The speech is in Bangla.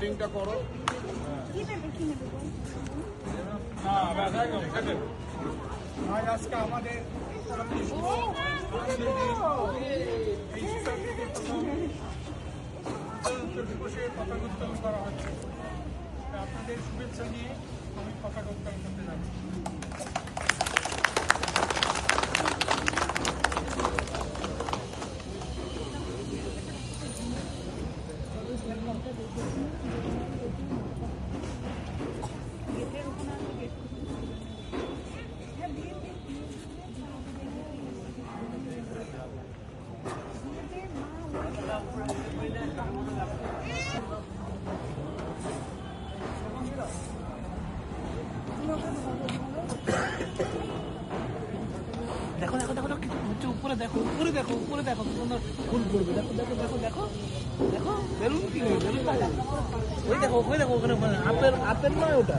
রিংটা করো। আজকে আমাদের দিবসে পতাকা উত্তোলন করা হচ্ছে। আপনাদের শুভেচ্ছা নিয়ে আমি পতাকা উত্তোলন করতে যাচ্ছি। দেখো দেখো দেখো উপরে দেখো উপরে দেখো উপরে দেখো সুন্দর ফুল পড়বে দেখো দেখো দেখো দেখো দেখো বেলুন কি বেলুন ওই দেখো ওখানে আপেল আপেল নয় ওটা